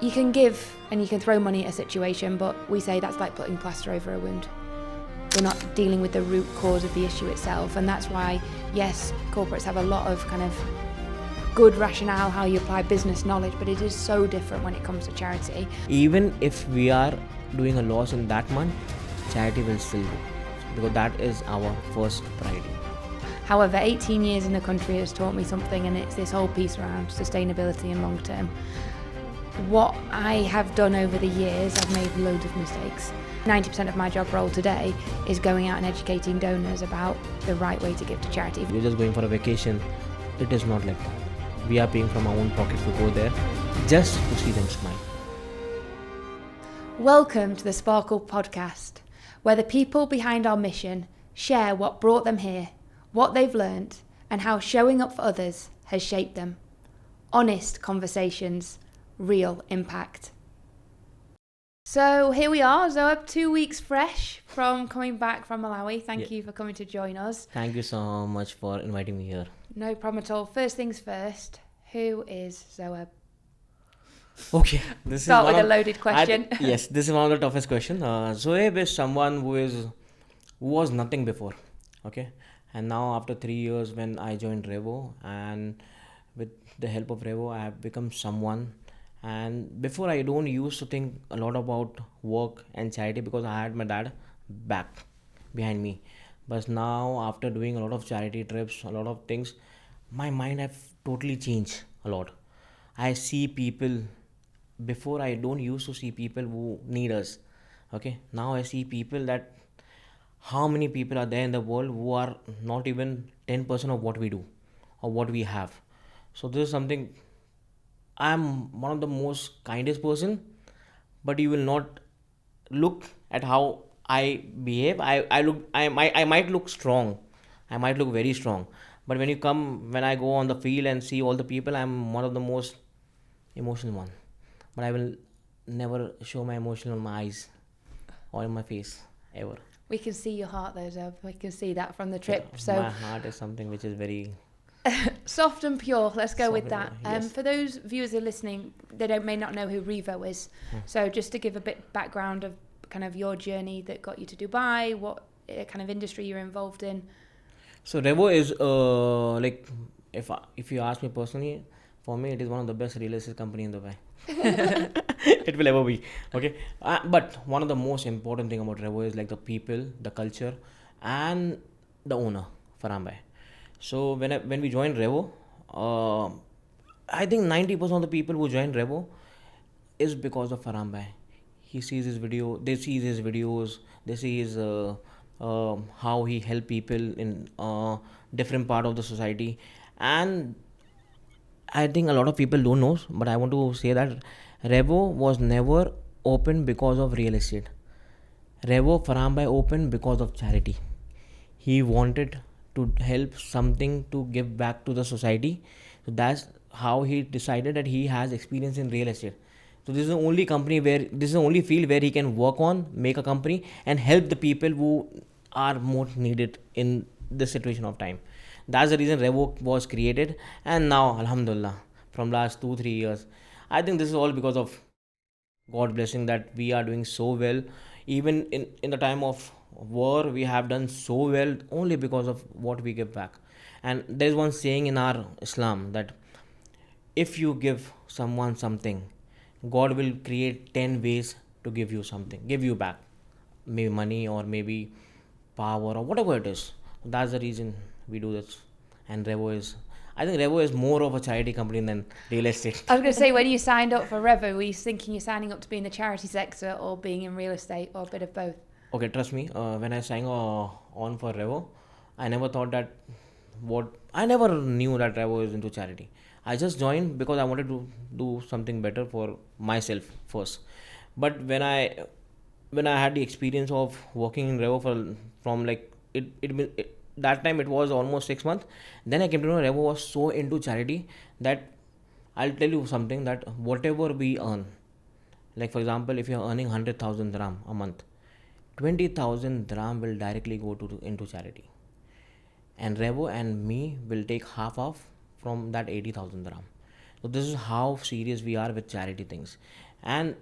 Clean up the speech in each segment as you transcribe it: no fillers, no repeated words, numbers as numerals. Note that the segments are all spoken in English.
You can give and you can throw money at a situation, but we say that's like putting plaster over a wound. We're not dealing with the root cause of the issue itself, and that's why, yes, corporates have a lot of kind of good rationale how you apply business knowledge, but it is so different when it comes to charity. Even if we are doing a loss in that month, charity will still go, because that is our first priority. However, 18 years in the country has taught me something, and it's this whole piece around sustainability and long term. What I have done over the years, I've made loads of mistakes. 90% of my job role today is going out and educating donors about the right way to give to charity. If you're just going for a vacation, it is not like that. We are paying from our own pockets to go there just to see them smile. Welcome to the Sparkle Podcast, where the people behind our mission share what brought them here, what they've learnt, and how showing up for others has shaped them. Honest conversations, real impact. So here we are, Zoheb, 2 weeks fresh from coming back from Malawi. Thank you for coming to join us. Thank you so much for inviting me here. No problem at all. First things first, who is Zoheb? Okay, Start with a loaded question. Yes, this is one of the toughest questions. Zoheb is someone who was nothing before, okay? And now after 3 years when I joined Revo, and with the help of Revo, I have become someone. And before, I don't used to think a lot about work and charity because I had my dad back behind me. But now, after doing a lot of charity trips, a lot of things, my mind have totally changed a lot. I see people. Before, I don't used to see people who need us. Okay, now I see people that how many people are there in the world who are not even 10% of what we do or what we have. So this is something. I'm one of the most kindest person, but you will not look at how I behave. I might look strong. I might look very strong. But when I go on the field and see all the people, I'm one of the most emotional one. But I will never show my emotion on my eyes or in my face ever. We can see your heart though, Zoheb. We can see that from the trip. Yeah, so my heart is something which is very soft and pure. Let's go with soft that. and pure, yes. For those viewers who are listening, they may not know who Revo is. So just to give a bit background of kind of your journey that got you to Dubai, what kind of industry you're involved in. So Revo is like if you ask me personally, for me it is one of the best real estate company in Dubai. It will ever be. Okay, but one of the most important thing about Revo is like the people, the culture, and the owner Farhan bhai. So when we joined Revo, I think 90% of the people who joined Revo is because of Farhan bhai. He sees his video, they see his videos, they see his how he help people in different part of the society. And I think a lot of people don't know, but I want to say that Revo was never open because of real estate. Revo Farhan bhai opened because of charity. He wanted to help something to give back to the society. So that's how he decided that he has experience in real estate. So this is the only this is the only field where he can work on, make a company and help the people who are more needed in this situation of time. That's the reason Revo was created. And now, Alhamdulillah, from last 2-3 years, I think this is all because of God blessing that we are doing so well. Even in the time of war, we have done so well only because of what we give back. And there's one saying in our Islam that if you give someone something, God will create 10 ways to give you something, give you back. Maybe money or maybe power or whatever it is. That's the reason we do this. And I think Revo is more of a charity company than real estate. I was going to say, when you signed up for Revo, were you thinking you're signing up to be in the charity sector or being in real estate or a bit of both? Okay, trust me, when I signed on for Revo, I never thought that I never knew that Revo is into charity. I just joined because I wanted to do something better for myself first. But when I had the experience of working in Revo from like that time it was almost 6 months. Then I came to know Revo was so into charity that I'll tell you something, that whatever we earn, like for example, if you're earning 100,000 dirham a month, 20,000 dirham will directly go into charity. And Revo and me will take half off from that 80,000 dirham. So this is how serious we are with charity things. And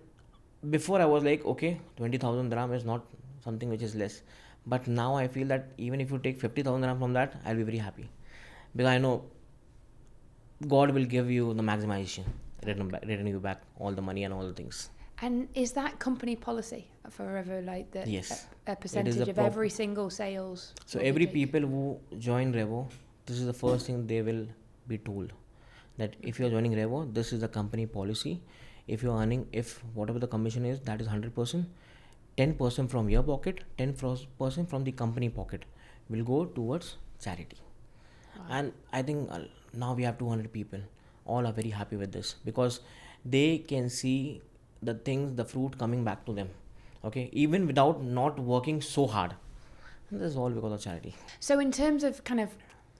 before I was like, okay, 20,000 dirham is not something which is less. But now I feel that even if you take 50,000 dirham from that, I'll be very happy. Because I know God will give you the maximization, return you back all the money and all the things. And is that company policy for Revo, like that? Yes. A percentage of every single sales? So every people who join Revo, this is the first thing they will be told, that if you are joining Revo, this is the company policy. If you are earning, if whatever the commission is, that is 100%, 10% from your pocket, 10% from the company pocket will go towards charity. Wow. And I think now we have 200 people. All are very happy with this because they can see the things, the fruit coming back to them. Okay, even without not working so hard. And this is all because of charity. So in terms of kind of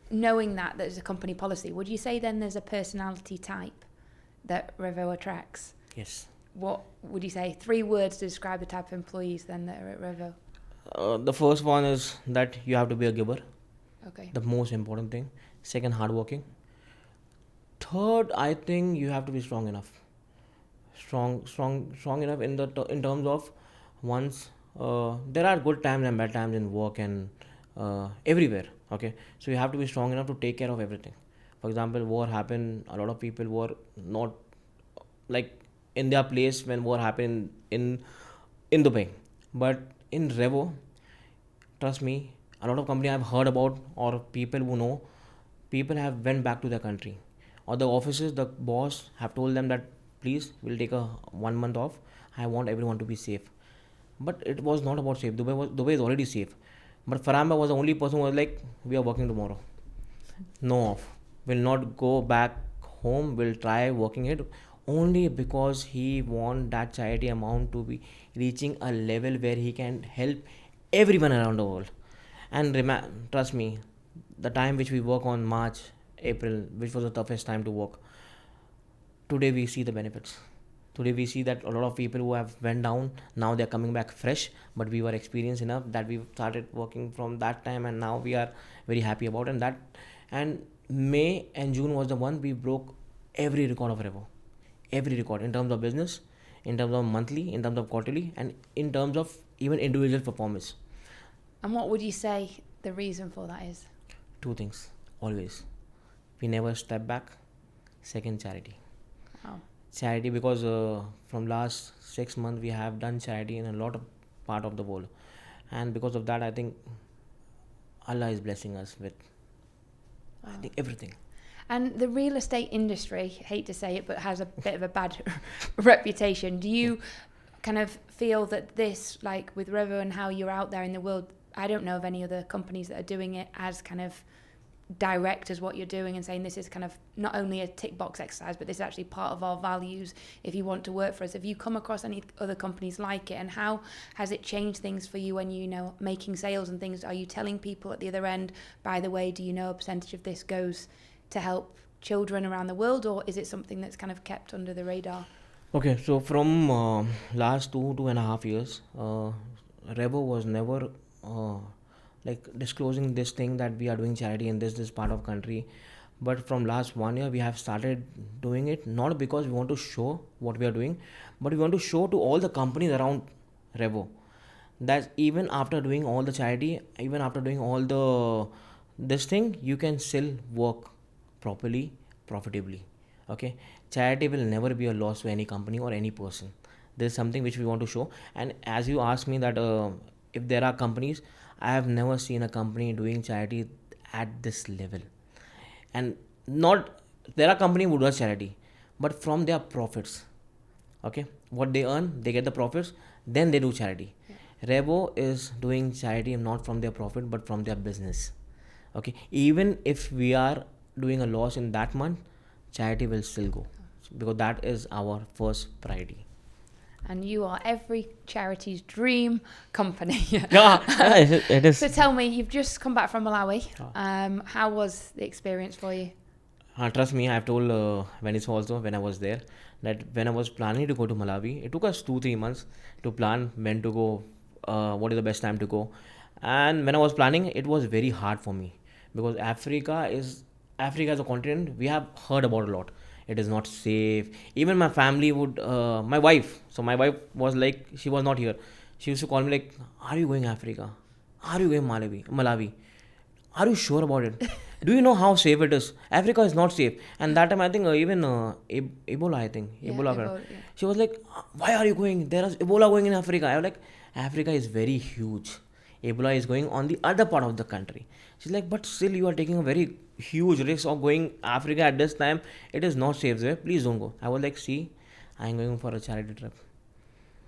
knowing that there's a company policy, would you say then there's a personality type that Revo attracts? Yes. What would you say? 3 words to describe the type of employees then that are at Revo? The first one is that you have to be a giver. Okay. The most important thing. Second, hardworking. Third, I think you have to be strong enough. Strong enough in terms of once there are good times and bad times in work and everywhere. Okay, so you have to be strong enough to take care of everything. For example, war happened. A lot of people were not like in their place when war happened in Dubai, but in Revo, trust me, a lot of company I've heard about or people who know, people have went back to their country, or the offices, the boss have told them that please, we'll take a 1 month off. I want everyone to be safe. But it was not about safe. Dubai is already safe. But Faramba was the only person who was like, we are working tomorrow. No off. Will not go back home. Will try working it only because he want that charity amount to be reaching a level where he can help everyone around the world. And trust me, the time which we work on March, April, which was the toughest time to work, today we see the benefits. Today we see that a lot of people who have went down, now they're coming back fresh, but we were experienced enough that we started working from that time, and now we are very happy about it. And May and June was the one we broke every record of Revo. Every record in terms of business, in terms of monthly, in terms of quarterly, and in terms of even individual performance. And what would you say the reason for that is? 2 things, always. We never step back. Second, charity. Wow. Charity, because from last 6 months we have done charity in a lot of part of the world, and because of that I think Allah is blessing us with I think everything. And the real estate industry, hate to say it, but has a bit of a bad reputation. Do you kind of feel that this, like with Revo and how you're out there in the world, I don't know of any other companies that are doing it as kind of direct as what you're doing and saying this is kind of not only a tick box exercise, but this is actually part of our values if you want to work for us. Have you come across any other companies like it, and how has it changed things for you when you know making sales and things? Are you telling people at the other end, by the way, do you know a percentage of this goes to help children around the world, or is it something that's kind of kept under the radar? Okay, so from last 2.5 years, Revo was never like disclosing this thing that we are doing charity in this part of country. But from last 1 year we have started doing it, not because we want to show what we are doing, but we want to show to all the companies around Revo that even after doing all the charity, even after doing all the this thing, you can still work properly, profitably. Okay, charity will never be a loss to any company or any person. This is something which we want to show. And as you asked me that if there are companies, I have never seen a company doing charity at this level. And not, there are companies who do charity, but from their profits. Okay, what they earn, they get the profits, then they do charity. Revo is doing charity not from their profit, but from their business. Okay, even if we are doing a loss in that month, charity will still go, because that is our first priority. And you are every charity's dream company. Yeah, it is. So tell me, you've just come back from Malawi. How was the experience for you? Trust me, I've told Venice also when I was there that when I was planning to go to Malawi, it took us 2-3 months to plan when to go, what is the best time to go. And when I was planning, it was very hard for me because Africa is a continent we have heard about a lot. it is not safe. Even my family would, my wife, so my wife was like, she was not here, she used to call me like, are you going Africa, are you going Malawi, are you sure about it? Do you know how safe it is? Africa is not safe. And that time I think even Ebola, I think Ebola, yeah. she was like, why are you going, there is Ebola going in Africa. I was like, Africa is very huge, Ebola is going on the other part of the country. She's like, but still you are taking a very huge risk of going Africa at this time, it is not safe there, please don't go. I was like, see, I am going for a charity trip,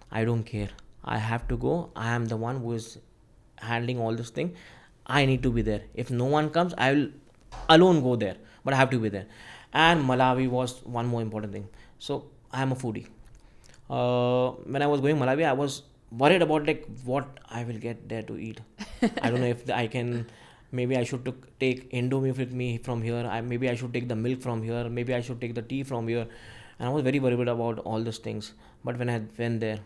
I don't care, I have to go, I am the one who is handling all this thing, I need to be there. If no one comes, I will alone go there, but I have to be there. And Malawi was one more important thing. So I am a foodie. When I was going Malawi, I was worried about like what I will get there to eat. I don't know if I can. Maybe I should take Indomie with me from here. Maybe I should take the milk from here. Maybe I should take the tea from here. And I was very worried about all those things. But when I went there,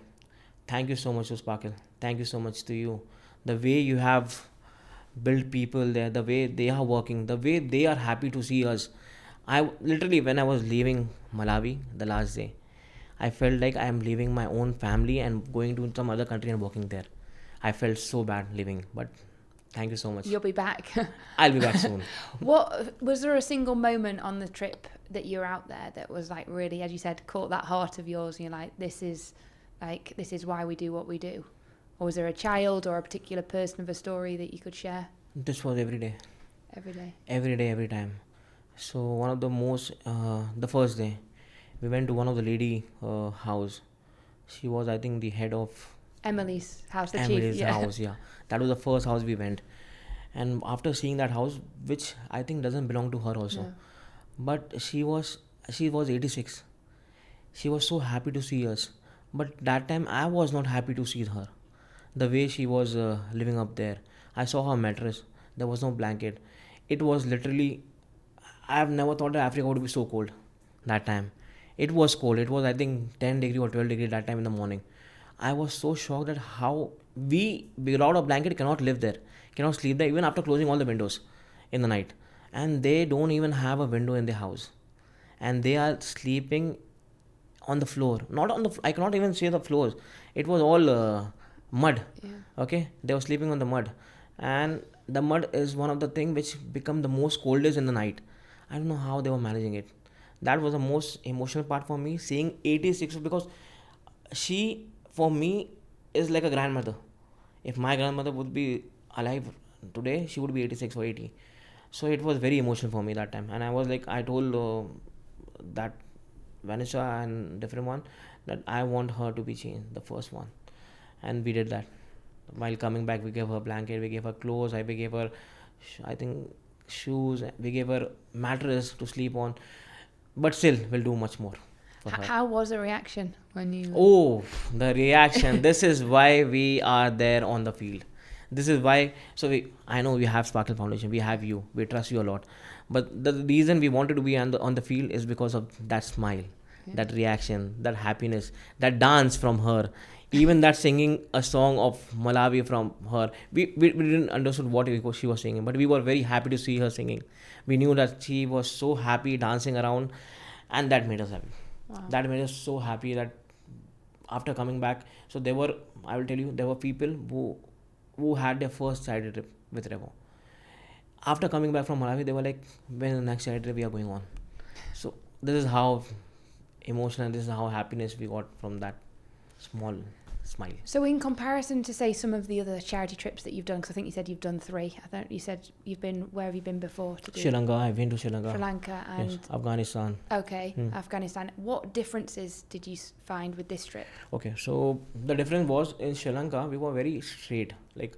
thank you so much to Sparkle. Thank you so much to you. The way you have build people there, the way they are working, the way they are happy to see us. I literally, when I was leaving Malawi the last day, I felt like I am leaving my own family and going to some other country and working there. I felt so bad leaving, but thank you so much. You'll be back. I'll be back soon. What was there a single moment on the trip that you were out there that was like really, as you said, caught that heart of yours and you're like, this is why we do what we do? Or was there a child or a particular person of a story that you could share? This was every day. Every day? Every day, every time. So one of the most, the first day, we went to one of the lady house. She was, I think, the head of Emily's house, the Emily's chief. Yeah. house, yeah. That was the first house we went. And after seeing that house, which I think doesn't belong to her also, No. but she was 86. She was so happy to see us. But that time I was not happy to see her. The way she was living up there. I saw her mattress. There was no blanket. It was literally, I have never thought that Africa would be so cold that time. It was cold. It was, I think, 10 degree or 12 degree that time in the morning. I was so shocked at how we, without a blanket, cannot live there, cannot sleep there, even after closing all the windows in the night. And they don't even have a window in their house. And they are sleeping on the floor. Not on the, I cannot even say the floors. It was all mud. Yeah. Okay, they were sleeping on the mud. And the mud is one of the things which become the most coldest in the night. I don't know how they were managing it. That was the most emotional part for me, seeing 86, because she, for me, is like a grandmother. If my grandmother would be alive today, she would be 86 or 80. So it was very emotional for me that time. And I was like, I told that Vanessa and different one that I want her to be changed, the first one. And we did that. While coming back, we gave her blanket, we gave her clothes, we gave her, I think, shoes, we gave her mattress to sleep on. But still, we'll do much more for her. How was the reaction when you... Oh, the reaction. This is why we are there on the field. This is why, I know we have Sparkle Foundation, we have you, we trust you a lot. But the reason we wanted to be on the field is because of that smile, that reaction, that happiness, that dance from her. Even that singing a song of Malawi from her. We didn't understand what she was singing, but we were very happy to see her singing. We knew that she was so happy dancing around, and that made us happy. Wow. That made us so happy that after coming back, so there were, I will tell you, there were people who had their first charity trip with Revo. After coming back from Malawi, they were like, when the next charity trip we are going on. So this is how emotional, this is how happiness we got from that small smile. So in comparison to, say, some of the other charity trips that you've done, because I think you said you've done 3. I think you said you've been, where have you been before? To do Sri Lanka, I went to Sri Lanka. Sri Lanka and... Yes, Afghanistan. Okay, Afghanistan. What differences did you find with this trip? Okay, so the difference was in Sri Lanka, we were very straight. Like,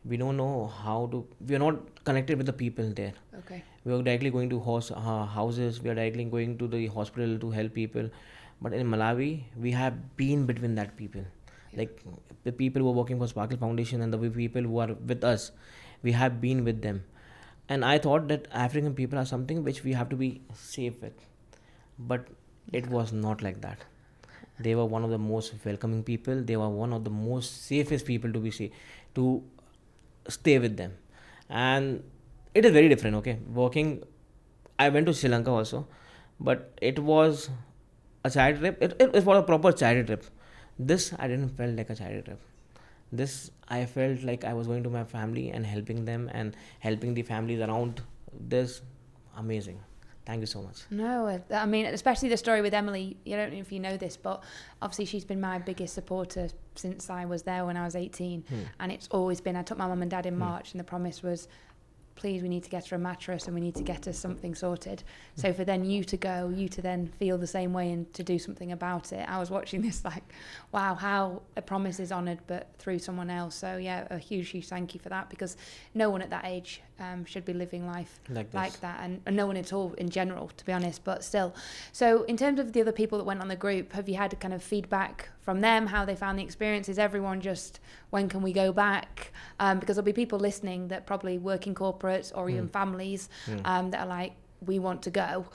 we don't know how to, we are not connected with the people there. Okay. We were directly going to houses, we are directly going to the hospital to help people. But in Malawi, we have been between that people. Like the people who are working for Sparkle Foundation and the people who are with us, we have been with them. And I thought that African people are something which we have to be safe with. But it was not like that. They were one of the most welcoming people. They were one of the most safest people to stay with them. And it is very different, okay? I went to Sri Lanka also. but it was a charity trip. It was a proper charity trip. This I didn't felt like a charity trip. This I felt like I was going to my family and helping them and helping the families around. This amazing. Thank you so much. No, I mean, especially the story with Emily. I don't know if you know this, but obviously she's been my biggest supporter since I was there when I was 18. And it's always been, I took my mum and dad in March and the promise was, please, we need to get her a mattress and we need to get her something sorted. So for then you to go, you to then feel the same way and to do something about it. I was watching this like, wow, how a promise is honoured but through someone else. So yeah, a huge thank you for that, because no one at that age should be living life like that, and no one at all in general, to be honest, but still. So in terms of the other people that went on the group, have you had kind of feedback from them, how they found the experience? Is everyone just, when can we go back? Because there'll be people listening that probably work in corporates or even families that are like, we want to go.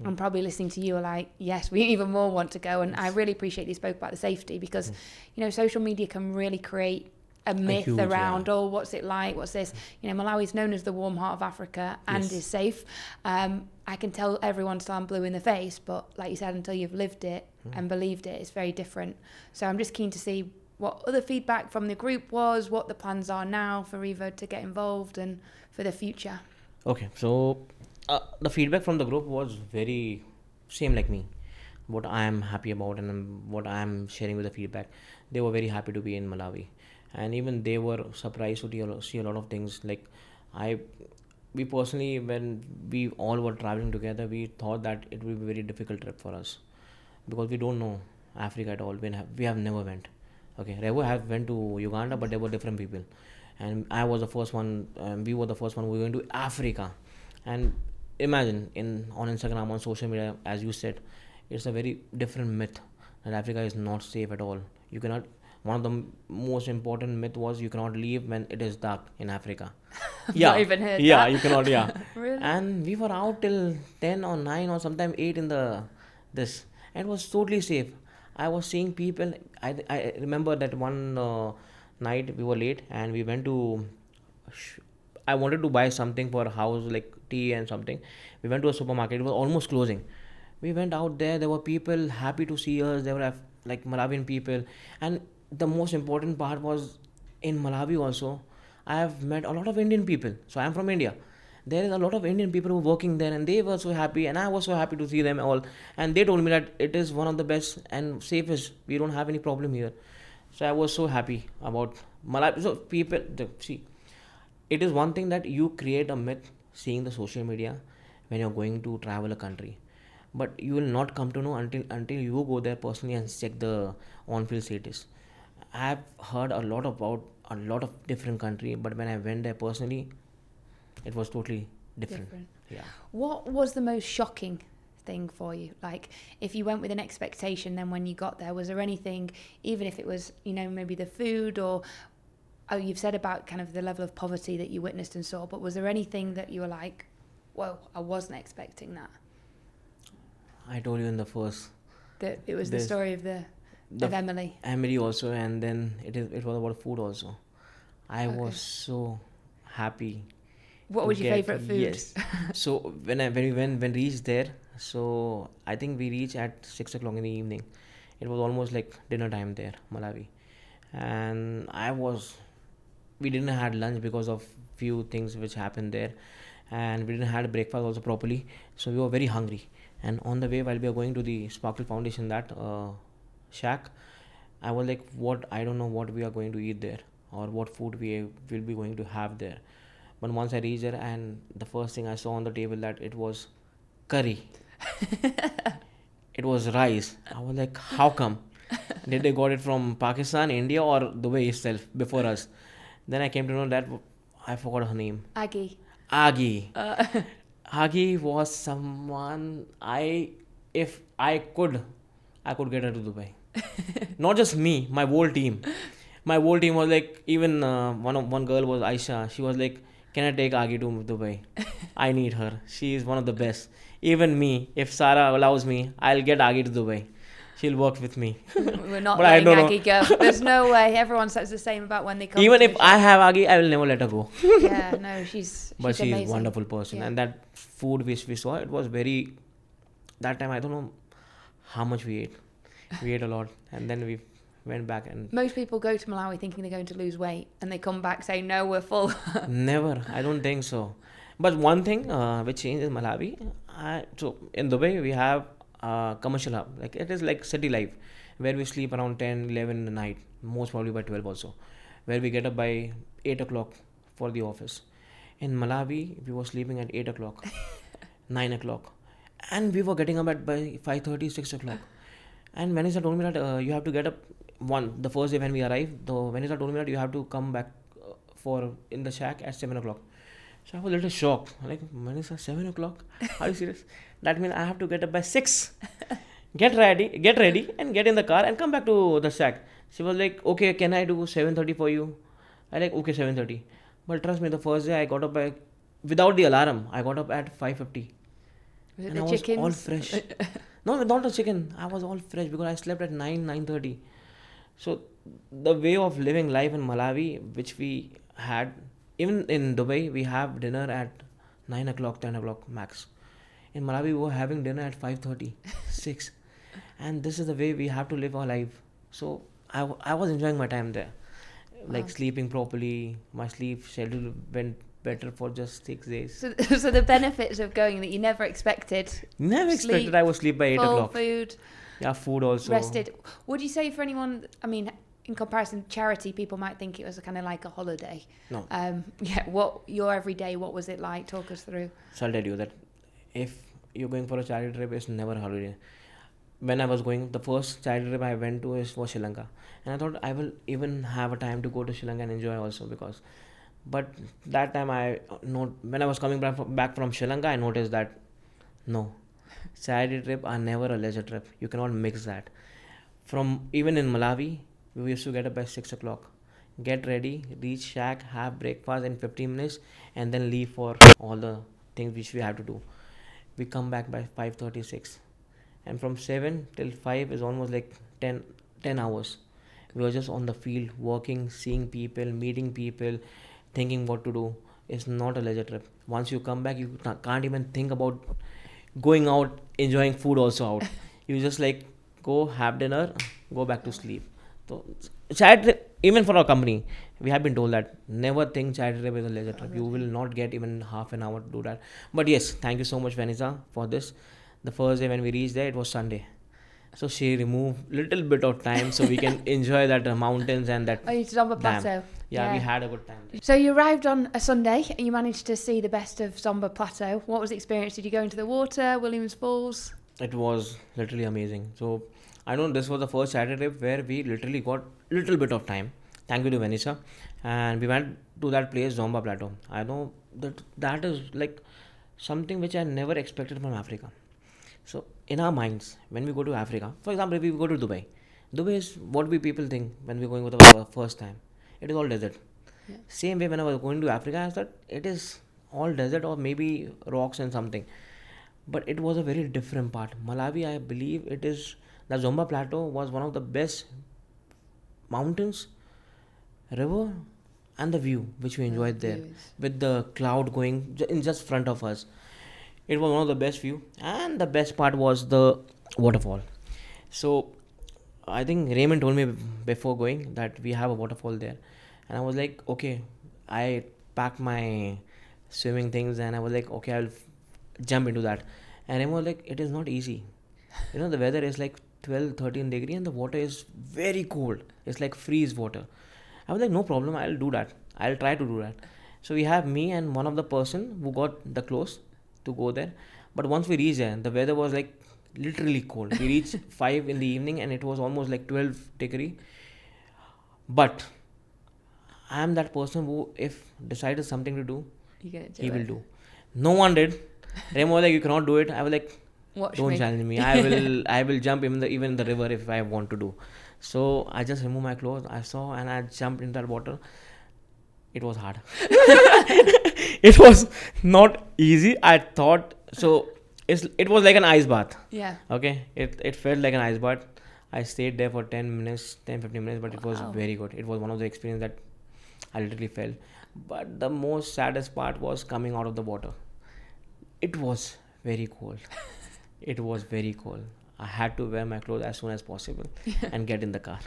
And probably listening to you are like, yes, we even more want to go. And I really appreciate you spoke about the safety, because, you know, social media can really create a myth around, oh, what's it like? What's this? You know, Malawi is known as the warm heart of Africa and is safe. I can tell everyone till I'm blue in the face, but like you said, until you've lived it and believed it, it's very different. So I'm just keen to see what other feedback from the group was, what the plans are now for Revo to get involved and for the future. Okay, so the feedback from the group was very same like me. What I am happy about and what I am sharing with the feedback. They were very happy to be in Malawi. And even they were surprised to see a lot of things. Like we personally, when we all were traveling together, we thought that it would be a very difficult trip for us, because we don't know Africa at all. We have never went. Okay, Revo have went to Uganda, but they were different people. And I was the first one, we were the first one, we were going to Africa. And imagine, on Instagram, on social media, as you said, it's a very different myth that Africa is not safe at all. You cannot, one of the most important myth was you cannot leave when it is dark in Africa. Not even heard that. that. You cannot, Really? And we were out till 10 or 9 or sometime 8 in this. And it was totally safe. I was seeing people, I remember that one night we were late and we went to, I wanted to buy something for a house, like tea and something. We went to a supermarket, it was almost closing. We went out there were people happy to see us, there were like Malawian people. And the most important part was, in Malawi also, I have met a lot of Indian people. So I am from India. There is a lot of Indian people who are working there, and they were so happy, and I was so happy to see them all. And they told me that it is one of the best and safest. We don't have any problem here. So I was so happy about Malawi. So people, see, it is one thing that you create a myth seeing the social media when you're going to travel a country, but you will not come to know until you go there personally and check the on-field status. I have heard a lot about a lot of different country, but when I went there personally, it was totally different. Yeah. What was the most shocking thing for you? Like, if you went with an expectation, then when you got there, was there anything, even if it was, you know, maybe the food or, oh, you've said about kind of the level of poverty that you witnessed and saw, but was there anything that you were like, whoa, I wasn't expecting that? I told you in the first. That it was the story of Emily. Emily also, and then it was about food also. I was so happy. What was your favorite food? Yes. So when we reached there, so I think we reached at 6 o'clock in the evening. It was almost like dinner time there, Malawi, and we didn't had lunch because of few things which happened there, and we didn't had breakfast also properly. So we were very hungry. And on the way, while we were going to the Sparkle Foundation, that shack, I was like, I don't know what we are going to eat there or what food we will be going to have there. But once I reached there, and the first thing I saw on the table, that it was curry. It was rice. I was like, how come? Did they got it from Pakistan, India, or Dubai itself before us? Then I came to know that I forgot her name. Aggie. Aggie was someone if I could get her to Dubai. Not just me, my whole team. My whole team was like, even one girl was Aisha. She was like, can I take Aggie to Dubai? I need her. She is one of the best. Even me, if Sarah allows me, I'll get Aggie to Dubai. She'll work with me. We're not letting Aggie go. There's no way. Everyone says the same about when they come. Even if I have Aggie, I will never let her go. Yeah, no, she's but she's amazing. A wonderful person. Yeah. And that food which we saw, it was very that time I don't know how much we ate. We ate a lot, and then we went back and Most people go to Malawi thinking they're going to lose weight, and they come back saying, "No, we're full." never. I don't think so. But one thing which changed in Malawi, so in Dubai we have commercial hub. Like it is like city life, where we sleep around 10, 11 in the night, most probably by 12 also, where we get up by 8 o'clock for the office. In Malawi, we were sleeping at 8 o'clock, 9 o'clock, and we were getting up at by 5:30, 6 o'clock. And Vanessa told me that you have to get up the first day when we arrived. Vanessa told me that you have to come back for in the shack at 7 o'clock. So I was a little shocked. Like, Vanessa, 7 o'clock? Are you serious? That means I have to get up by 6. Get ready, and get in the car and come back to the shack. She was like, okay, can I do 7:30 for you? I like, okay, 7:30. But trust me, the first day I got up by without the alarm. I got up at 5:50. Was it And the I was chickens? all fresh. No, not the chicken. I was all fresh because I slept at 9:30. So the way of living life in Malawi, which we had, even in Dubai, we have dinner at 9 o'clock, 10 o'clock max. In Malawi, we were having dinner at 5:30, 6. And this is the way we have to live our life. So I was enjoying my time there. Like Wow. sleeping properly. My sleep schedule went better for just 6 days. So the benefits of going that you never expected. Never expected Sleep, I would sleep by 8 Full o'clock. food, Yeah, food also. rested. Would you say for anyone, I mean, in comparison to charity, people might think it was kind of like a holiday. No. What your everyday, what was it like? Talk us through. So I'll tell you that if you're going for a charity trip, it's never a holiday. When I was going, the first charity trip I went to was Sri Lanka, and I thought I will even have a time to go to Sri Lanka and enjoy also because. But that time when I was coming back from Sri Lanka, I noticed that no, charity trip are never a leisure trip. You cannot mix that. From even in Malawi, we used to get up by 6 o'clock, get ready, reach shack, have breakfast in 15 minutes, and then leave for all the things which we have to do. We come back by 5:36, and from 7 till 5 is almost like 10 hours. We were just on the field, working, seeing people, meeting people, thinking what to do. It's not a leisure trip. Once you come back, you can't even think about going out, enjoying food also out. You just like go have dinner, go back to sleep. So charity trip, even for our company, we have been told that never think charity trip is a leisure trip. You will not get even half an hour to do that. But yes, thank you so much, Vanessa, for this. The first day when we reached there, it was Sunday. So she removed little bit of time so we can enjoy that mountains and that. Oh, you did on the dam. plateau. Yeah, we had a good time. So you arrived on a Sunday and you managed to see the best of Zomba Plateau. What was the experience? Did you go into the water, Williams Falls? It was literally amazing. So I know this was the first Saturday trip where we literally got little bit of time. Thank you to Vanessa, and we went to that place Zomba Plateau. I know that is like something which I never expected from Africa. So in our minds, when we go to Africa, for example, if we go to Dubai, Dubai is what we people think when we're going for the first time. It is all desert. Yeah. Same way when I was going to Africa, I thought it is all desert or maybe rocks and something. But it was a very different part. Malawi, I believe it is the Zomba Plateau was one of the best mountains, river, and the view which we enjoyed there with the cloud going in just front of us. It was one of the best view, and the best part was the waterfall. So I think Raymond told me before going that we have a waterfall there, and I was like, okay. I packed my swimming things, and I was like, okay, I'll jump into that. And Raymond was like, it is not easy. The weather is like 12, 13 degree, and the water is very cold. It's like freeze water. I was like, no problem, I'll do that. I'll try to do that. So we have me and one of the person who got the clothes to go there. But once we reached there, the weather was like literally cold. We reached 5 in the evening and it was almost like 12 degree. But I am that person who, if decided something to do, he will do. No one did. Remo was like, you cannot do it. I was like, don't challenge me. I will jump even in the river if I want to do. So I just removed my clothes. I saw and I jumped into that water. It was hard. It was not easy. I thought so. It was like an ice bath. Yeah. Okay. It felt like an ice bath. I stayed there for 10 minutes, 10-15 minutes, but it was very good. It was one of the experience that I literally felt. But the most saddest part was coming out of the water. It was very cold. It was very cold. I had to wear my clothes as soon as possible and get in the car.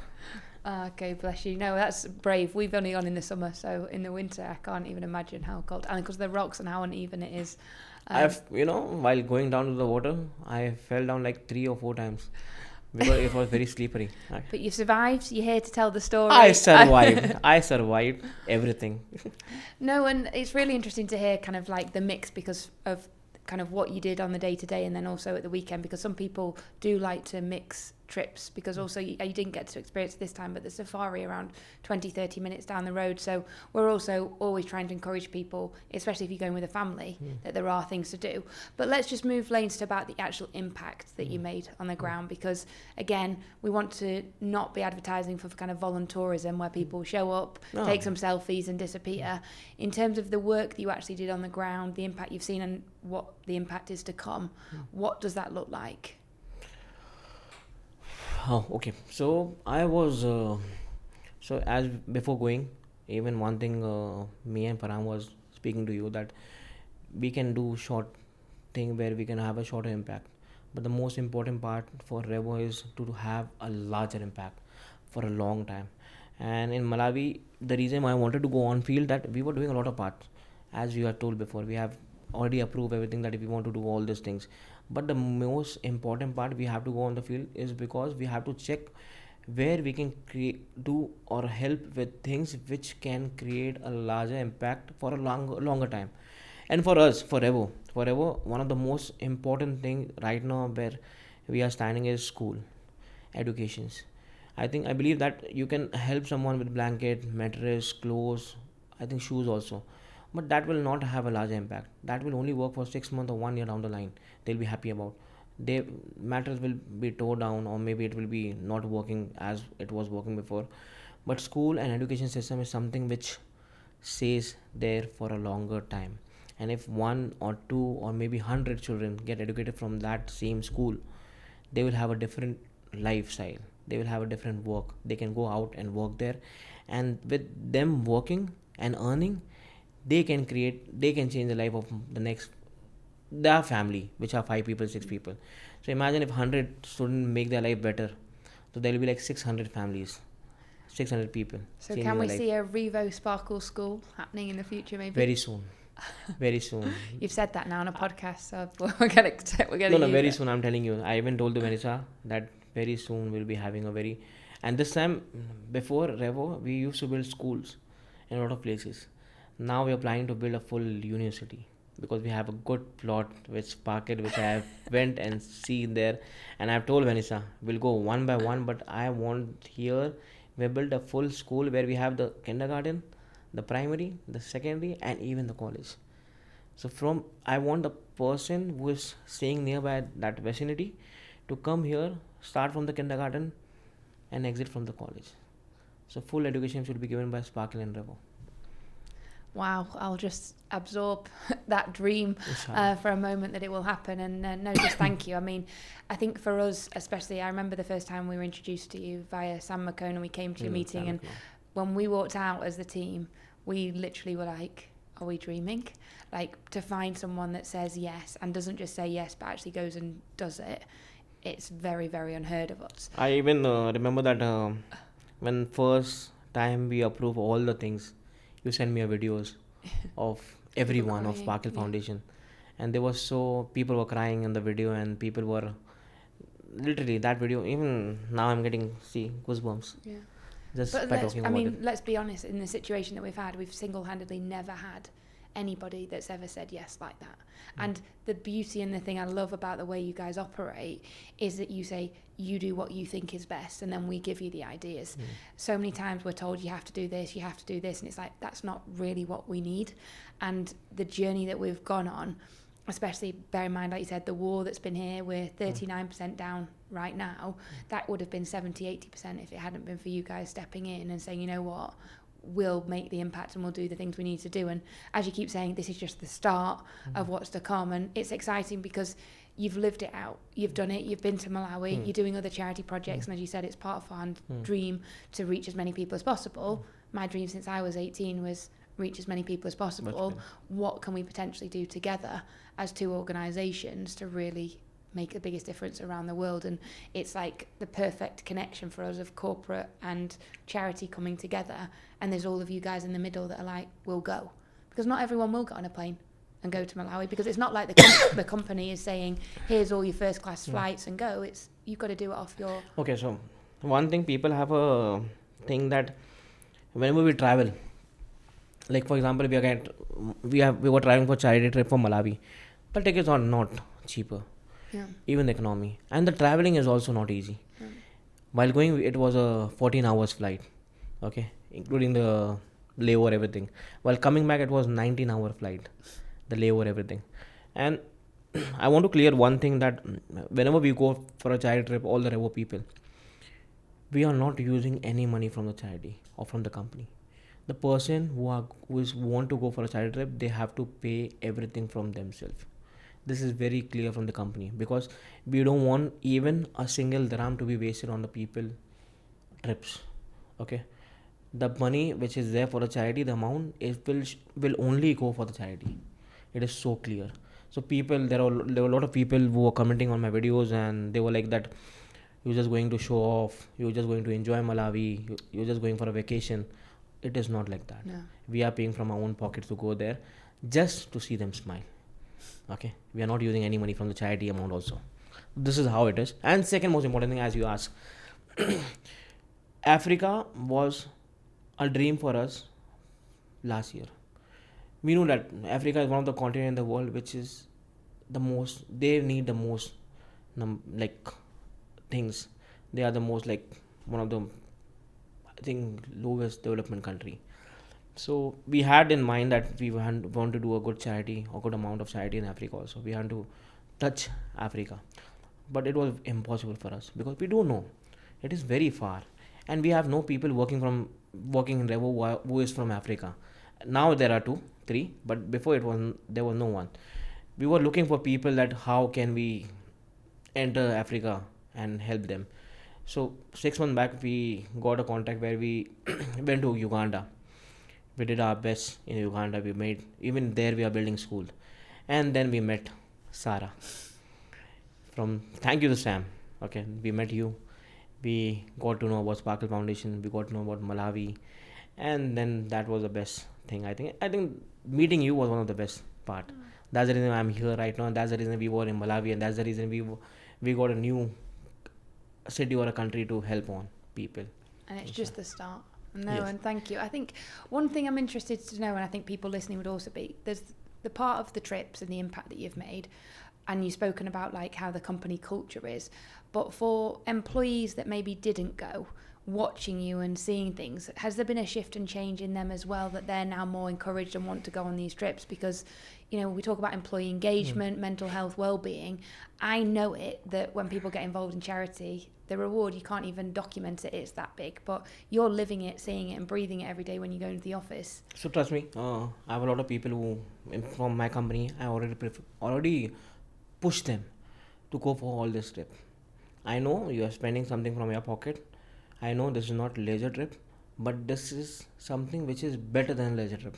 Okay, bless you. No, that's brave. We've only gone in the summer, so in the winter I can't even imagine how cold. And because of the rocks and how uneven it is. While going down to the water, I fell down like 3 or 4 times because it was very slippery. But you survived. You're here to tell the story. I survived. I survived everything. No, and it's really interesting to hear kind of like the mix because of kind of what you did on the day to day and then also at the weekend, because some people do like to mix trips, because also you didn't get to experience this time, but the safari around 20-30 minutes down the road. So we're also always trying to encourage people, especially if you're going with a family, that there are things to do. But let's just move lanes to about the actual impact that you made on the ground, because again, we want to not be advertising for kind of voluntourism where people show up, take some selfies and disappear. In terms of the work that you actually did on the ground, the impact you've seen and what the impact is to come, what does that look like? Oh, okay. So I was so as before going, even one thing me and Param was speaking to you that we can do short thing where we can have a shorter impact, but the most important part for Revo is to have a larger impact for a long time. And in Malawi, the reason I wanted to go on field that we were doing a lot of parts, as you have told before, we have already approved everything that if we want to do all these things, but the most important part we have to go on the field is because we have to check where we can do or help with things which can create a larger impact for a longer time. And for us, forever, one of the most important thing right now where we are standing is school educations. I believe that you can help someone with blanket, mattress, clothes, I think shoes also, but that will not have a large impact. That will only work for 6 months or 1 year down the line. They'll be happy about. Their matters will be tore down, or maybe it will be not working as it was working before. But school and education system is something which stays there for a longer time. And if 1 or 2 or maybe 100 children get educated from that same school, they will have a different lifestyle. They will have a different work. They can go out and work there, and with them working and earning, they can change the life of their family, which are 5 people, 6 people. So imagine if 100 students make their life better, so there will be like 600 families, 600 people. So can we see a Revo Sparkle School happening in the future, maybe? Very soon. Very soon. You've said that now on a podcast, so we're gonna very soon. I'm telling you. I even told to Vanessa that very soon we'll be having and this time before Revo we used to build schools in a lot of places. Now we are planning to build a full university because we have a good plot which I have went and seen there, and I've told Vanessa we'll go one by one, but I want here we build a full school where we have the kindergarten, the primary, the secondary, and even the college. So I want the person who is staying nearby that vicinity to come here, start from the kindergarten and exit from the college. So full education should be given by Sparkle and Revo. Wow, I'll just absorb that dream for a moment that it will happen. And no, just thank you. I mean, I think for us, especially, I remember the first time we were introduced to you via Sam McCone and we came to a meeting, and when we walked out as the team, we literally were like, are we dreaming? Like, to find someone that says yes and doesn't just say yes but actually goes and does it, it's very, very unheard of us. I even remember that when first time we approve all the things, you sent me videos of everyone of Sparkle Foundation, and people were crying in the video, and people were literally that video. Even now, I'm getting goosebumps. Yeah. Just by talking about it. Let's be honest. In the situation that we've single-handedly never had anybody that's ever said yes like that. And the beauty and the thing I love about the way you guys operate is that you say you do what you think is best, and then we give you the ideas. So many times we're told you have to do this, and it's like that's not really what we need. And the journey that we've gone on, especially bear in mind, like you said, the war that's been here, we're 39% down right now. That would have been 70-80% if it hadn't been for you guys stepping in and saying, you know what, we'll make the impact and we'll do the things we need to do. And as you keep saying, this is just the start of what's to come. And it's exciting because you've lived it out, you've done it, you've been to Malawi, you're doing other charity projects, and as you said, it's part of our dream to reach as many people as possible. My dream since I was 18 was reach as many people as possible. What can we potentially do together as two organisations to really make the biggest difference around the world. And it's like the perfect connection for us of corporate and charity coming together. And there's all of you guys in the middle that are like, we'll go. Because not everyone will get on a plane and go to Malawi, because it's not like the company is saying, here's all your first class flights and go. It's, you've got to do it off your... Okay, so one thing, people have a thing that whenever we travel, like for example, we were traveling for charity trip for Malawi. The tickets are not cheaper. Yeah. Even the economy. And the traveling is also not easy. Yeah. While going, it was a 14 hours flight. Okay, including the layover, everything. While coming back, it was 19-hour flight. The layover, everything. And I want to clear one thing, that whenever we go for a charity trip, all the Revo people, we are not using any money from the charity or from the company. The person who want to go for a charity trip, they have to pay everything from themselves. This is very clear from the company, because we don't want even a single dirham to be wasted on the people trips. Okay, the money which is there for the charity, the amount will only go for the charity. It is so clear. So there were a lot of people who were commenting on my videos, and they were like that, you're just going to show off, you're just going to enjoy Malawi, you're just going for a vacation. It is not like that. No. We are paying from our own pockets to go there just to see them smile. Okay, we are not using any money from the charity amount also. This is how it is. And second most important thing, as you ask, Africa was a dream for us last year. We know that Africa is one of the continents in the world which is the most, they need the most things. They are the most one of the, I think, lowest development country. So we had in mind that we want to do a good charity or good amount of charity in Africa also. We had to touch Africa. But it was impossible for us because we don't know. It is very far. And we have no people working in Revo who is from Africa. Now there are 2, 3, but before there was no one. We were looking for people that how can we enter Africa and help them. So 6 months back we got a contact where we went to Uganda. We did our best in Uganda. Even there we are building school. And then we met Sarah. Thank you to Sam. Okay, we met you. We got to know about Sparkle Foundation. We got to know about Malawi. And then that was the best thing. I think meeting you was one of the best part. That's the reason I'm here right now. That's the reason we were in Malawi. And that's the reason we got a new city or a country to help on people. And it's just the start. No, Yes. and thank you. I think one thing I'm interested to know, and I think people listening would also be, there's the part of the trips and the impact that you've made, and you've spoken about how the company culture is, but for employees that maybe didn't go, watching you and seeing things, has there been a shift and change in them as well, that they're now more encouraged and want to go on these trips? Because we talk about employee engagement, mental health, well-being. I know it that when people get involved in charity, the reward, you can't even document it, it's that big, but you're living it, seeing it and breathing it every day when you go into the office. So trust me, I have a lot of people who from my company, I already push them to go for all this trip. I know you are spending something from your pocket. I know this is not leisure trip, but this is something which is better than leisure trip.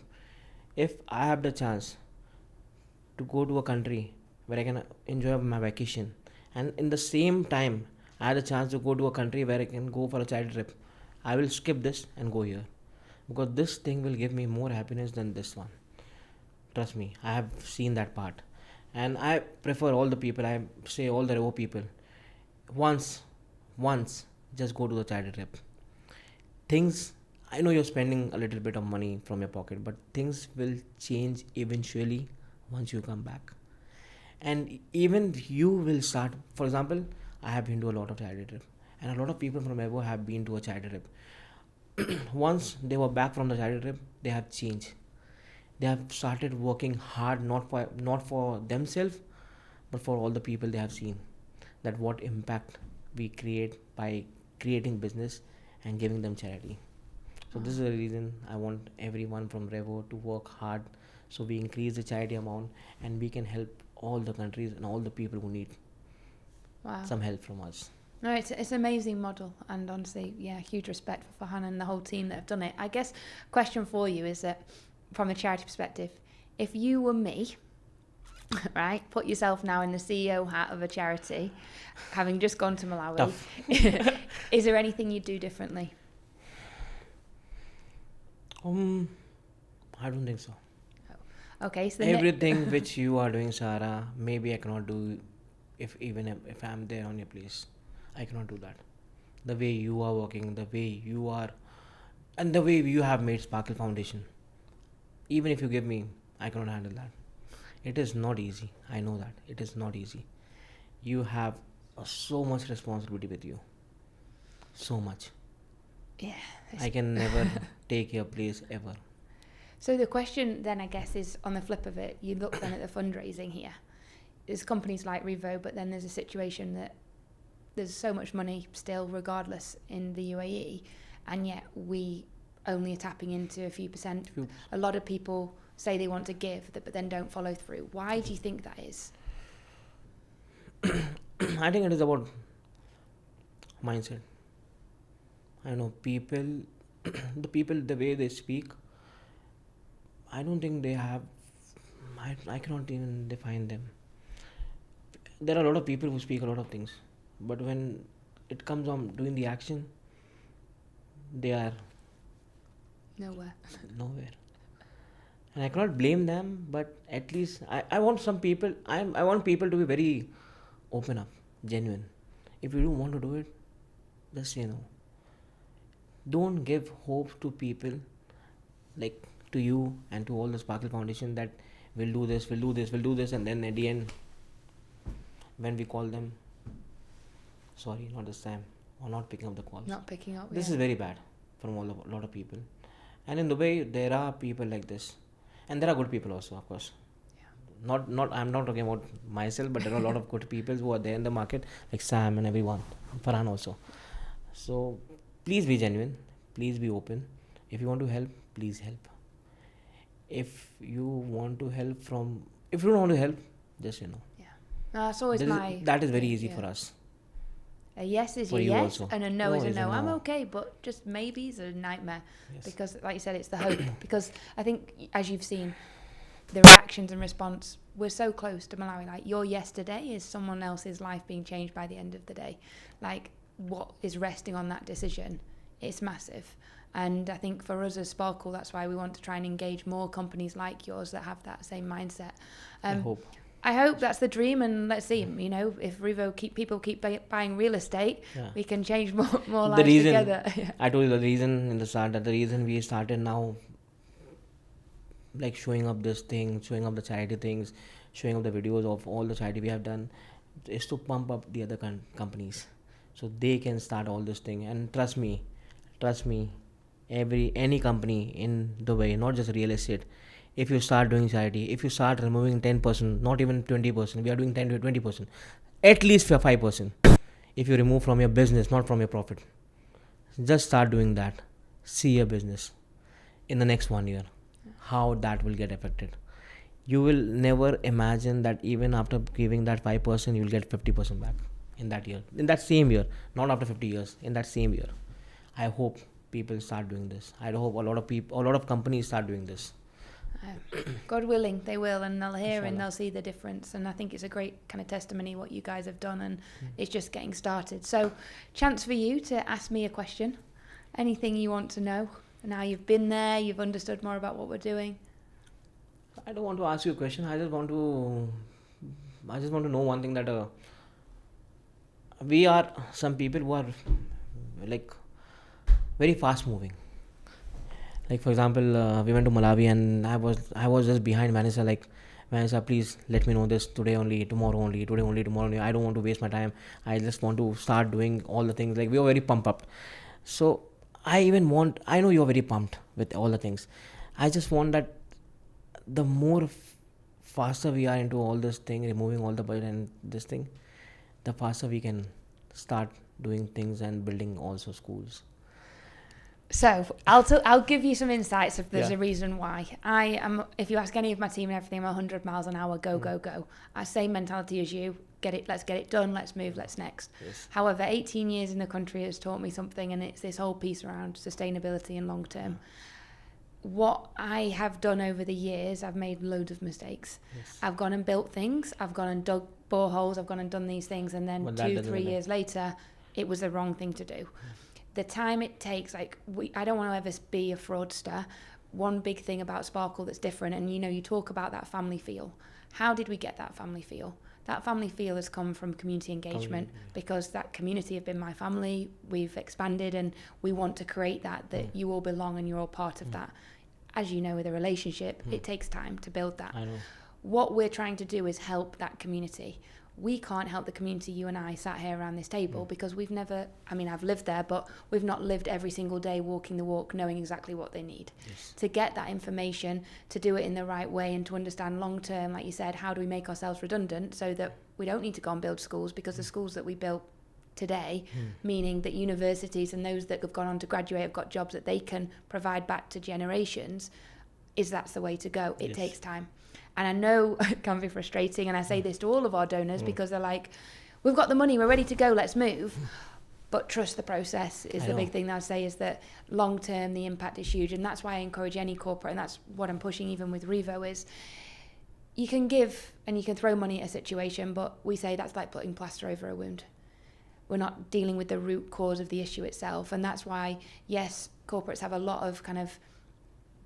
If I have the chance to go to a country where I can enjoy my vacation, and in the same time I had a chance to go to a country where I can go for a charity trip, I will skip this and go here, because this thing will give me more happiness than this one. Trust me, I have seen that part. And I prefer all the people, I say all the Revo people, once just go to the charity trip. Things, I know you're spending a little bit of money from your pocket, but things will change eventually once you come back. And even you will start, for example, I have been to a lot of charity trips, and a lot of people from Revo have been to a charity trip. Once they were back from the charity trip, they have changed. They have started working hard, not for themselves, but for all the people they have seen. That what impact we create by creating business and giving them charity. So this is the reason I want everyone from Revo to work hard, so we increase the charity amount and we can help all the countries and all the people who need some help from us. No, it's an amazing model, and honestly, huge respect for Farhan and the whole team that have done it. I guess question for you is that, from a charity perspective, if you were me Right? Put yourself now in the CEO hat of a charity, having just gone to Malawi. Tough. Is there anything you'd do differently? I don't think so. Okay, so Everything which you are doing, Sarah, maybe I cannot do if I'm there on your place. I cannot do that. The way you are working, the way you are, and the way you have made Sparkle Foundation. Even if you give me, I cannot handle that. It is not easy. I know that. It is not easy. You have so much responsibility with you. So much. Yeah. I can never take your place ever. So the question then, I guess, is on the flip of it, you look then at the fundraising here. There's companies like Revo, but then there's a situation that there's so much money still, regardless, in the UAE, and yet we only are tapping into a few percent. A lot of people say they want to give, but then don't follow through. Why do you think that is? I think it is about mindset. I know people, the way they speak, I don't think they have, I cannot even define them. There are a lot of people who speak a lot of things, but when it comes on doing the action, they are Nowhere. And I cannot blame them, but at least I want some people, I want people to be very open up, genuine. If you don't want to do it, just say no. Don't give hope to people, like to you and to all the Sparkle Foundation, that we'll do this, and then at the end, when we call them, sorry, not this time, or not picking up the calls. Not picking up. This is very bad from a lot of people. And in Dubai, there are people like this. And there are good people also, of course. Yeah. I'm not talking about myself, but there are a lot of good people who are there in the market, like Sam and everyone, Farhan also. So please be genuine, please be open. If you want to help, please help. If you want to help if you don't want to help, just say no. Yeah. No, that's always that is very easy for us. A yes is for a yes, also. and a no is a no. I'm okay, but just maybe is a nightmare. Yes. Because, like you said, it's the hope. Because I think, as you've seen, the reactions and response, we're so close to Malawi. Like, your yesterday is someone else's life being changed by the end of the day. Like, what is resting on that decision? It's massive. And I think for us as Sparkle, that's why we want to try and engage more companies like yours that have that same mindset. I hope that's the dream, and let's see. You know, if Revo people keep buying real estate, we can change more lives together. I told you the reason in the start, that the reason we started now, like showing up this thing, showing up the charity things, showing up the videos of all the charity we have done, is to pump up the other companies, so they can start all this thing. And trust me, any company in Dubai, not just real estate. If you start doing charity, if you start removing 10%, not even 20%, we are doing 10 to 20%, at least 5%. If you remove from your business, not from your profit, just start doing that. See your business in the next 1 year, how that will get affected. You will never imagine that even after giving that 5%, you will get 50% back in that year, in that same year, not after 50 years, in that same year. I hope people start doing this. I hope a lot of companies start doing this. God willing, they will, and they'll hear and they'll see the difference. And I think it's a great kind of testimony what you guys have done, and it's just getting started. So, chance for you to ask me a question, anything you want to know. Now you've been there, you've understood more about what we're doing. I don't want to ask you a question. I just want to know one thing, that we are some people who are like very fast moving. Like, for example, we went to Malawi, and I was just behind Vanessa, like, Vanessa, please let me know this today only, tomorrow only, today only, tomorrow only. I don't want to waste my time. I just want to start doing all the things. Like, we were very pumped up. So I know you're very pumped with all the things. I just want that the more faster we are into all this thing, removing all the budget and this thing, the faster we can start doing things and building also schools. So I'll give you some insights if there's a reason why. I am, if you ask any of my team and everything, I'm 100 miles an hour, go. I same mentality as you. Let's get it done, let's move, let's next. Yes. However, 18 years in the country has taught me something, and it's this whole piece around sustainability and long term. what I have done over the years, I've made loads of mistakes. Yes. I've gone and built things. I've gone and dug boreholes. I've gone and done these things. And then 2-3 years later, it was the wrong thing to do. The time it takes, like, I don't want to ever be a fraudster. One big thing about Sparkle that's different, and you talk about that family feel. How did we get that family feel? That family feel has come from community engagement, because that community have been my family. We've expanded, and we want to create that you all belong and you're all part of that. As you know, with a relationship, it takes time to build that. I know. What we're trying to do is help that community. We can't help the community, you and I sat here around this table, because we've never, I've lived there, but we've not lived every single day walking the walk, knowing exactly what they need. Yes. To get that information, to do it in the right way, and to understand long term, like you said, how do we make ourselves redundant so that we don't need to go and build schools, because the schools that we built today, meaning that universities and those that have gone on to graduate have got jobs that they can provide back to generations, that's the way to go. It takes time. And I know it can be frustrating, and I say this to all of our donors, because they're like, we've got the money, we're ready to go, let's move. But trust the process is the big thing that I say, is that long term the impact is huge. And that's why I encourage any corporate, and that's what I'm pushing even with Revo, is you can give and you can throw money at a situation, but we say that's like putting plaster over a wound. We're not dealing with the root cause of the issue itself. And that's why, yes, corporates have a lot of kind of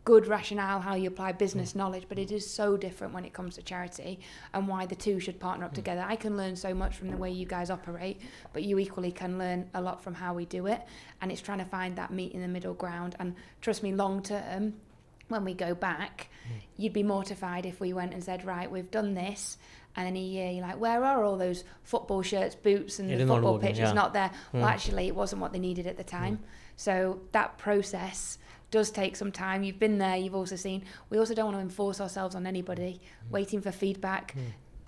good rationale how you apply business knowledge, but it is so different when it comes to charity, and why the two should partner up together. I can learn so much from the way you guys operate, but you equally can learn a lot from how we do it. And it's trying to find that meet in the middle ground. And trust me, long term, when we go back, you'd be mortified if we went and said, right, we've done this, and in a year you're like, where are all those football shirts, boots, and the football pitch? It's not there. Well, actually, it wasn't what they needed at the time. So that process does take some time. You've been there, you've also seen. We also don't want to enforce ourselves on anybody, waiting for feedback.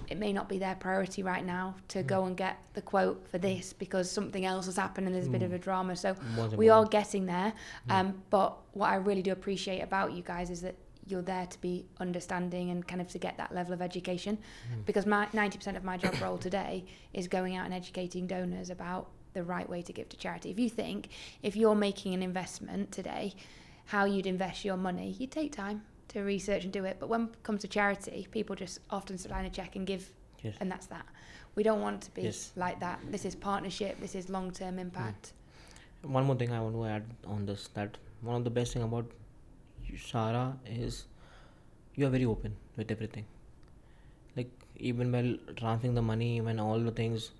It may not be their priority right now to go and get the quote for this, because something else has happened and there's a bit of a drama. So we are getting there. But what I really do appreciate about you guys is that you're there to be understanding and kind of to get that level of education, because 90% of my job role today is going out and educating donors about the right way to give to charity. If you're making an investment today, how you'd invest your money, you take time to research and do it. But when it comes to charity, people just often sign a check and give, and that's that. We don't want to be like that. This is partnership, this is long-term impact. One more thing I want to add on this, that one of the best thing about you, Sarah, is you are very open with everything. Like, even while transferring the money, when all the things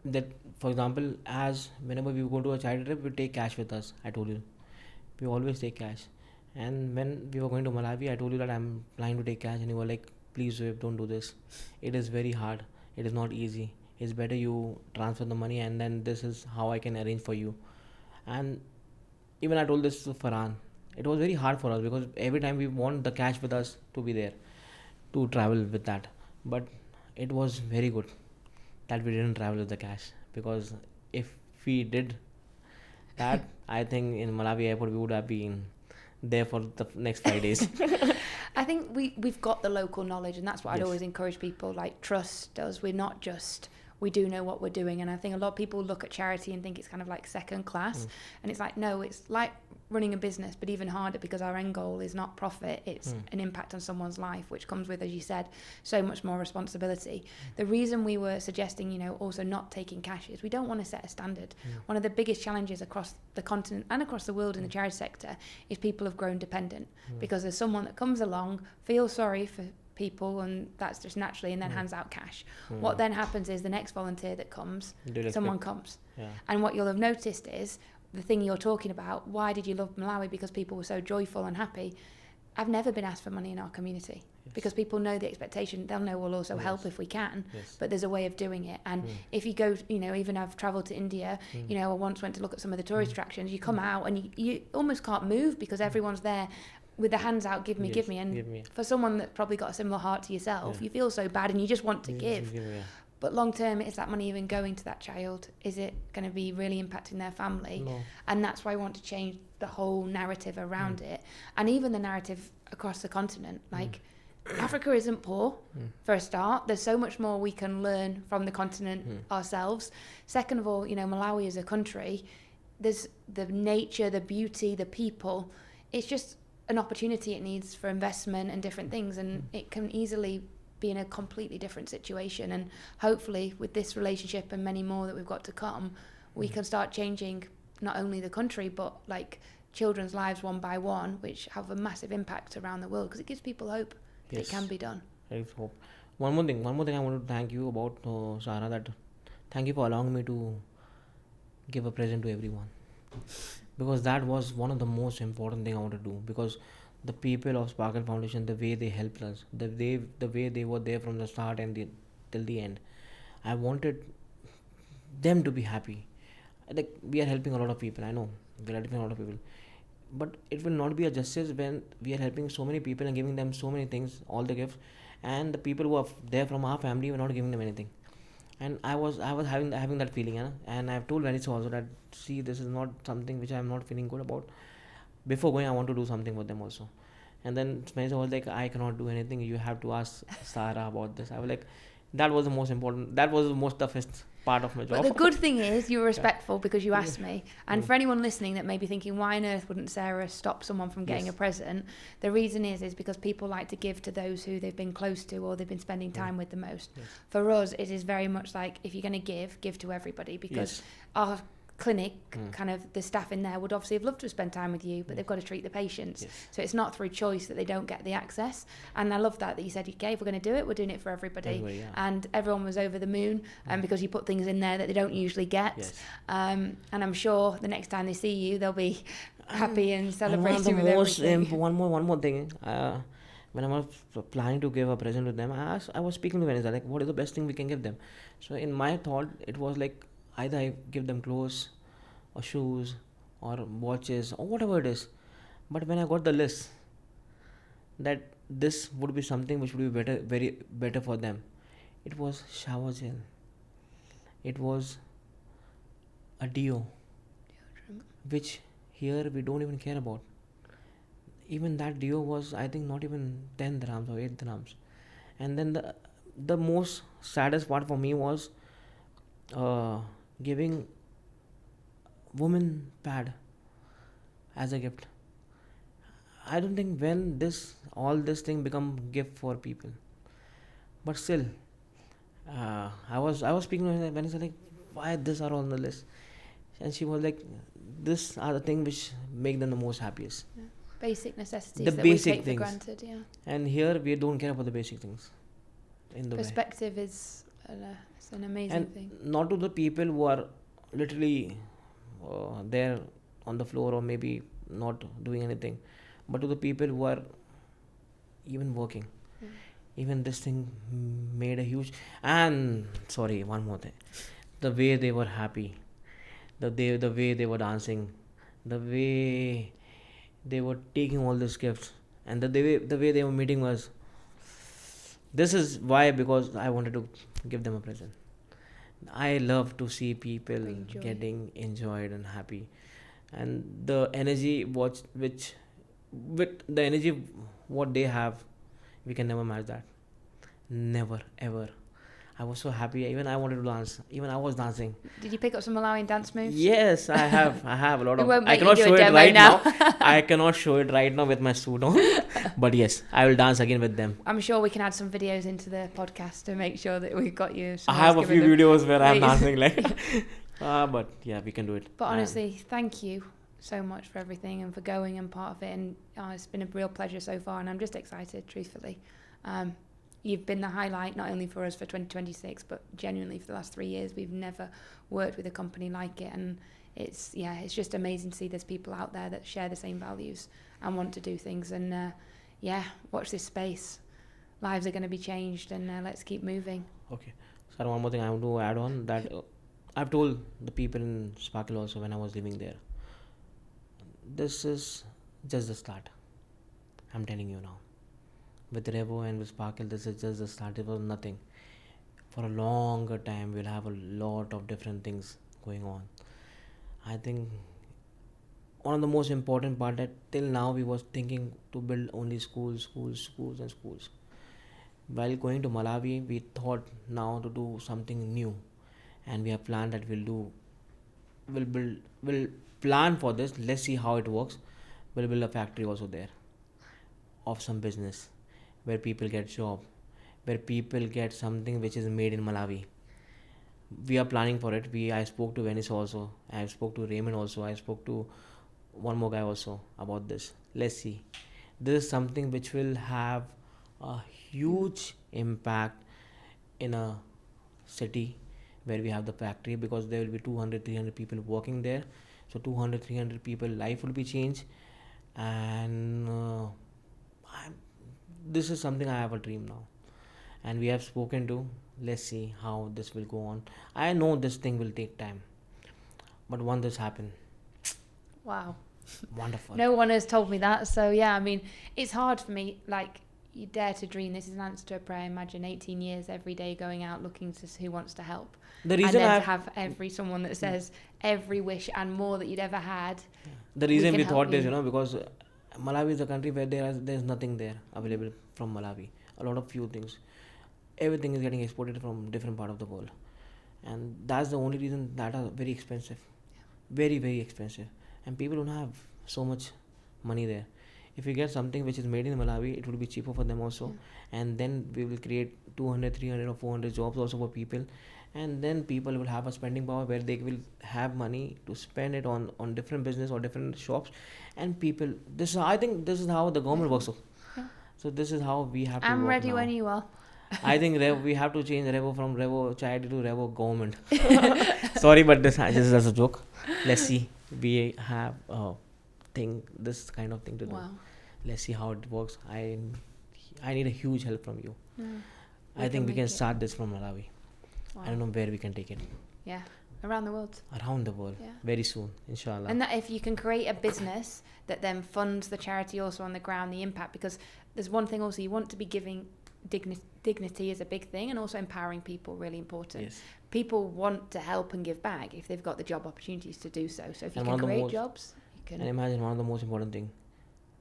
that, for example, as whenever we go to a charity trip, we take cash with us. I told you, we always take cash. And when we were going to Malawi, I told you that I'm planning to take cash, and you were like, please Zoheb, don't do this. It is very hard. It is not easy. It's better you transfer the money, and then this is how I can arrange for you. And even I told this to Farhan. It was very hard for us, because every time we want the cash with us to be there, to travel with that. But it was very good that we didn't travel with the cash, because if we did that, I think in Malawi airport we would have been there for the next 5 days. I think we've got the local knowledge, and that's what I'd always encourage people, like, trust us. We're not just, we do know what we're doing. And I think a lot of people look at charity and think it's kind of like second class, and it's like, no, it's like running a business, but even harder, because our end goal is not profit, it's an impact on someone's life, which comes with, as you said, so much more responsibility. The reason we were suggesting, also not taking cash, is we don't want to set a standard. One of the biggest challenges across the continent and across the world in the charity sector is people have grown dependent, because there's someone that comes along, feels sorry for people, and that's just naturally, and then hands out cash. What then happens is the next volunteer that comes, someone comes. And what you'll have noticed is, the thing you're talking about, why did you love Malawi? Because people were so joyful and happy. I've never been asked for money in our community, because people know the expectation. They'll know we'll also help if we can, but there's a way of doing it. And if you go, even I've travelled to India, I once went to look at some of the tourist attractions. You come out and you almost can't move, because everyone's there with their hands out, give me. And for someone that's probably got a similar heart to yourself, you feel so bad and you just want to give. But long term, is that money even going to that child? Is it going to be really impacting their family? No. And that's why I want to change the whole narrative around it. And even the narrative across the continent. Like, Africa isn't poor, for a start. There's so much more we can learn from the continent ourselves. Second of all, Malawi as a country, there's the nature, the beauty, the people. It's just an opportunity it needs for investment and different things, and it can easily be in a completely different situation. And hopefully with this relationship and many more that we've got to come, we can start changing not only the country but like children's lives one by one, which have a massive impact around the world, because it gives people hope that it can be done. I hope. One more thing I want to thank you about, Sarah, that thank you for allowing me to give a present to everyone, because that was one of the most important thing I want to do, because the people of Sparkle Foundation, the way they helped us, the way they were there from the start and till the end, I wanted them to be happy. Like, we are helping a lot of people, I know we are helping a lot of people, but it will not be a justice when we are helping so many people and giving them so many things, all the gifts, and the people who are there from our family, we're not giving them anything. And I was having that feeling, and I've told Vanessa also that, see, this is not something which I'm not feeling good about. Before going, I want to do something with them also. And then Vanessa was like, I cannot do anything, you have to ask Sarah about this. I was like, that was the most important, that was the most toughest part of my job. But the good thing is you were respectful because you asked me. And for anyone listening that may be thinking, why on earth wouldn't Sarah stop someone from getting a present? The reason is because people like to give to those who they've been close to or they've been spending time with the most. For us, it is very much like, if you're going to give to everybody, because our clinic, kind of the staff in there would obviously have loved to spend time with you, but they've got to treat the patients. So it's not through choice that they don't get the access. And I love that you said, okay, if we're going to do it, we're doing it for everybody. And everyone was over the moon, because you put things in there that they don't usually get. And I'm sure the next time they see you, they'll be happy and celebrating with everything. One more thing. When I was planning to give a present to them, I was speaking to Vanessa, like, what is the best thing we can give them? So in my thought, it was like, either I give them clothes or shoes or watches or whatever it is. But when I got the list that this would be something which would be better for them, it was shower gel, it was a deodorant, which here we don't even care about. Even that deo was, I think, not even 10 dirhams or 8 dirhams. And then the most saddest part for me was giving woman pad as a gift. I don't think when all this thing become gift for people, but still, I was speaking to her when I said, like, why this are on the list, and she was like, this are the things which make them the most happiest. Basic necessities the that basic we take things. for granted. And here we don't care about the basic things. In the perspective is it's an amazing thing. Not to the people who are literally there on the floor or maybe not doing anything, but to the people who are even working. Even this thing made a huge. And sorry, one more thing, the way they were happy, the way they were dancing, the way they were taking all these gifts, and the way they were meeting was, this is why, because I wanted to give them a present. I love to see people getting enjoyed and happy, and the energy with the energy what they have, we can never match that. Never ever. I was so happy. Even I wanted to dance. Even I was dancing. Did you pick up some Malawian dance moves? Yes, I have a lot of. I cannot show it right now. I cannot show it right now with my suit on. But yes, I will dance again with them. I'm sure we can add some videos into the podcast to make sure that we've got you. I have a few videos where I'm dancing like. But yeah, we can do it. But honestly, thank you so much for everything and for going and part of it. And it's been a real pleasure so far, and I'm just excited, truthfully. You've been the highlight not only for us for 2026, but genuinely for the last 3 years. We've never worked with a company like it, and it's just amazing to see there's people out there that share the same values and want to do things. And watch this space. Lives are going to be changed, and let's keep moving. Okay. So one more thing I want to add on that I've told the people in Sparkle also when I was living there. This is just the start. I'm telling you now. With Revo and with Sparkle, this is just the start. It was nothing. For a longer time, we'll have a lot of different things going on. I think one of the most important part that till now we was thinking to build only schools. While going to Malawi, we thought now to do something new, and we have planned that we'll plan for this. Let's see how it works. We'll build a factory also there. of some business where people get job, where people get something which is made in Malawi. We are planning for it. I spoke to Venice also. I spoke to Raymond also. I spoke to one more guy also about this. Let's see. This is something which will have a huge impact in a city where we have the factory, because there will be 200-300 people working there. So 200-300 people life will be changed, and this is something I have a dream now, and we have spoken to. Let's see how this will go on. I know this thing will take time, but once this happen, Wow. wonderful. No one has told me that. So yeah, I mean, it's hard for me. Like, you dare to dream. This is an answer to a prayer. Imagine 18 years every day going out looking to who wants to help. The reason and then I to have someone that says every wish and more that you'd ever had. The reason can we help thought this, you. because Malawi is a country where there's nothing there available from Malawi. A lot of few things. Everything is getting exported from different part of the world, and that's the only reason that are very expensive, very very expensive, and people don't have so much money there. If we get something which is made in Malawi, it will be cheaper for them also, and then we will create 200, 300 or 400 jobs also for people, and then people will have a spending power where they will have money to spend it on different business or different shops, and people. I think this is how the government works. So this is how we have to I'm work ready now. when you are. I think we have to change Revo from Revo Charity to Revo Government. Sorry, but this is just a joke. Let's see. We have this kind of thing to do. Wow. Let's see how it works. I need a huge help from you. I We think we make can it. start this from Malawi. Wow. I don't know where we can take it. Yeah, around the world. Around the world. Yeah. Very soon, inshallah. And that if you can create a business that then funds the charity also on the ground, the impact, because there's one thing also, you want to be giving dignity is a big thing, and also empowering people, really important. Yes. People want to help and give back if they've got the job opportunities to do so. So if you And can one of the create most- jobs, you And can. imagine one of the most important thing,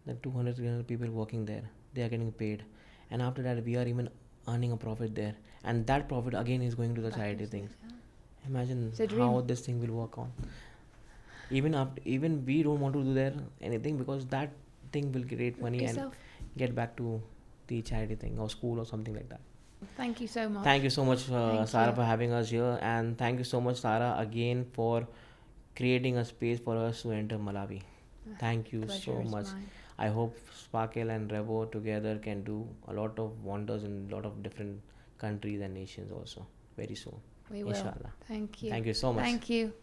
that 200, 300 people working there, they are getting paid, and after that we are even earning a profit there, and that profit again is going to the charity things. Imagine It's a dream. how this thing will work on. Even we don't want to do there anything, because that thing will create money Yourself. and get back to the charity thing or school or something like that. Thank you so much. Thank you so much, Thank Sarah, you. for having us here, and thank you so much, Sarah, again for creating a space for us to enter Malawi. Thank you Pleasure so is much. mine. I hope Sparkle and Revo together can do a lot of wonders in a lot of different countries and nations also very soon. We will. Inshallah. Thank you. Thank you so much. Thank you.